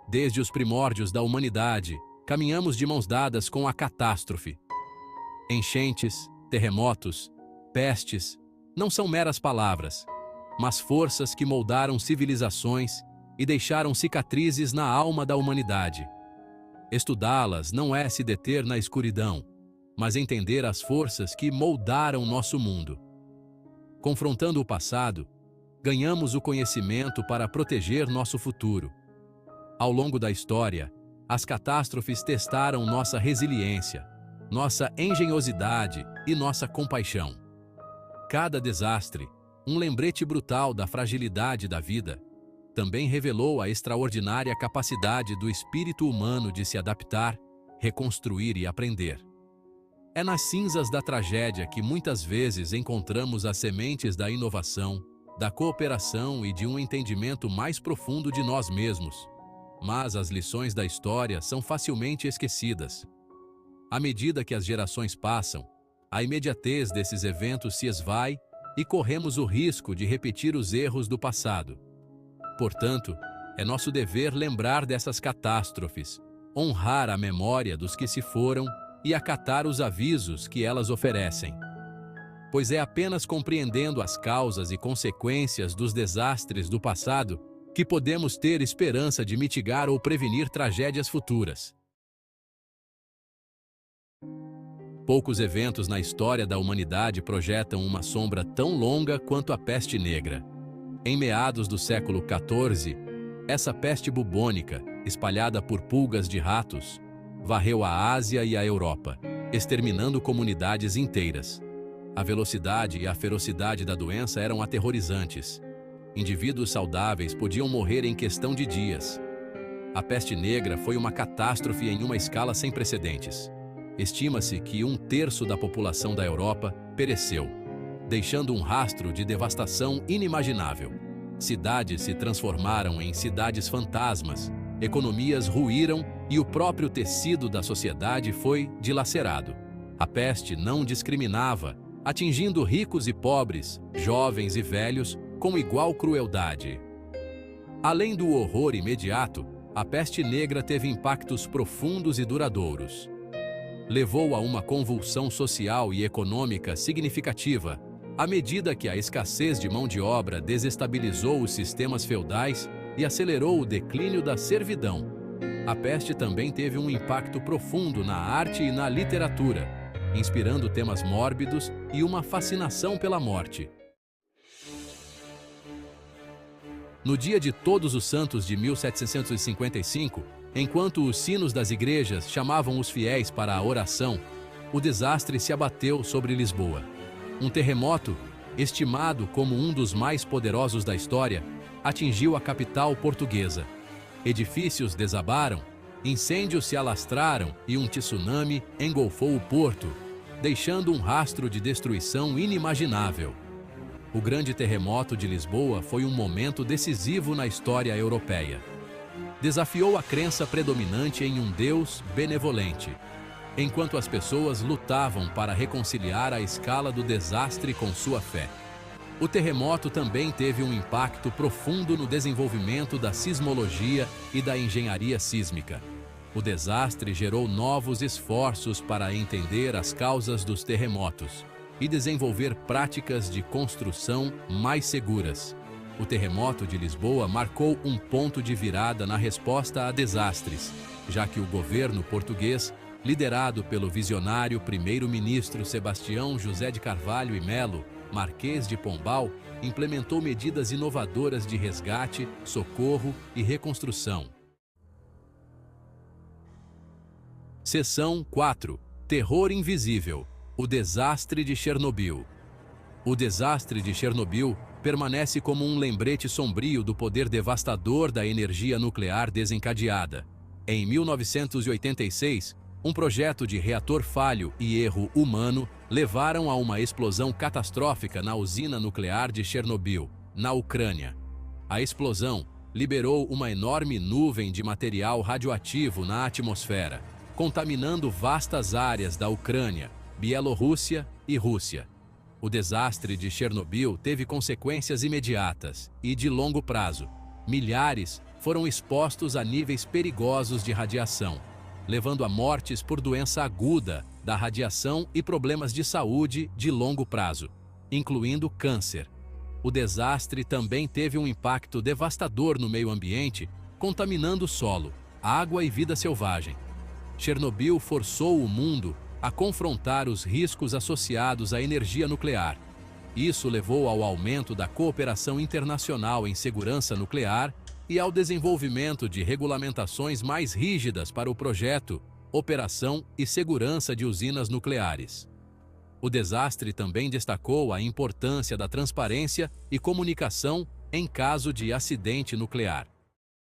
Desde os primórdios da humanidade, caminhamos de mãos dadas com a catástrofe. Enchentes, terremotos, pestes, não são meras palavras, mas forças que moldaram civilizações e deixaram cicatrizes na alma da humanidade. Estudá-las não é se deter na escuridão, mas entender as forças que moldaram nosso mundo. Confrontando o passado, ganhamos o conhecimento para proteger nosso futuro. Ao longo da história, as catástrofes testaram nossa resiliência, nossa engenhosidade e nossa compaixão. Cada desastre, um lembrete brutal da fragilidade da vida, também revelou a extraordinária capacidade do espírito humano de se adaptar, reconstruir e aprender. É nas cinzas da tragédia que muitas vezes encontramos as sementes da inovação, da cooperação e de um entendimento mais profundo de nós mesmos. Mas as lições da história são facilmente esquecidas. À medida que as gerações passam, a imediatez desses eventos se esvai e corremos o risco de repetir os erros do passado. Portanto, é nosso dever lembrar dessas catástrofes, honrar a memória dos que se foram e acatar os avisos que elas oferecem. Pois é apenas compreendendo as causas e consequências dos desastres do passado que podemos ter esperança de mitigar ou prevenir tragédias futuras. Poucos eventos na história da humanidade projetam uma sombra tão longa quanto a peste negra. Em meados do século XIV, essa peste bubônica, espalhada por pulgas de ratos, varreu a Ásia e a Europa, exterminando comunidades inteiras. A velocidade e a ferocidade da doença eram aterrorizantes. Indivíduos saudáveis podiam morrer em questão de dias. A peste negra foi uma catástrofe em uma escala sem precedentes. Estima-se que 1/3 da população da Europa pereceu, deixando um rastro de devastação inimaginável. Cidades se transformaram em cidades fantasmas, economias ruíram e o próprio tecido da sociedade foi dilacerado. A peste não discriminava, atingindo ricos e pobres, jovens e velhos, com igual crueldade. Além do horror imediato, a peste negra teve impactos profundos e duradouros. Levou a uma convulsão social e econômica significativa, à medida que a escassez de mão de obra desestabilizou os sistemas feudais e acelerou o declínio da servidão. A peste também teve um impacto profundo na arte e na literatura, inspirando temas mórbidos e uma fascinação pela morte. No dia de Todos os Santos de 1755, enquanto os sinos das igrejas chamavam os fiéis para a oração, o desastre se abateu sobre Lisboa. Um terremoto, estimado como um dos mais poderosos da história, atingiu a capital portuguesa. Edifícios desabaram, incêndios se alastraram e um tsunami engolfou o porto, deixando um rastro de destruição inimaginável. O grande terremoto de Lisboa foi um momento decisivo na história europeia. Desafiou a crença predominante em um Deus benevolente, enquanto as pessoas lutavam para reconciliar a escala do desastre com sua fé. O terremoto também teve um impacto profundo no desenvolvimento da sismologia e da engenharia sísmica. O desastre gerou novos esforços para entender as causas dos terremotos e desenvolver práticas de construção mais seguras. O terremoto de Lisboa marcou um ponto de virada na resposta a desastres, já que o governo português, liderado pelo visionário primeiro-ministro Sebastião José de Carvalho e Melo, Marquês de Pombal, implementou medidas inovadoras de resgate, socorro e reconstrução. Seção 4. Terror invisível. O desastre de Chernobyl. O desastre de Chernobyl permanece como um lembrete sombrio do poder devastador da energia nuclear desencadeada. Em 1986, um projeto de reator falho e erro humano levaram a uma explosão catastrófica na usina nuclear de Chernobyl, na Ucrânia. A explosão liberou uma enorme nuvem de material radioativo na atmosfera, contaminando vastas áreas da Ucrânia, Bielorrússia e Rússia. O desastre de Chernobyl teve consequências imediatas e de longo prazo. Milhares, foram expostos a níveis perigosos de radiação, levando a mortes por doença aguda da radiação e problemas de saúde de longo prazo, incluindo câncer. O desastre também teve um impacto devastador no meio ambiente, contaminando o solo, água e vida selvagem. Chernobyl forçou o mundo a confrontar os riscos associados à energia nuclear. Isso levou ao aumento da cooperação internacional em segurança nuclear e ao desenvolvimento de regulamentações mais rígidas para o projeto, operação e segurança de usinas nucleares. O desastre também destacou a importância da transparência e comunicação em caso de acidente nuclear.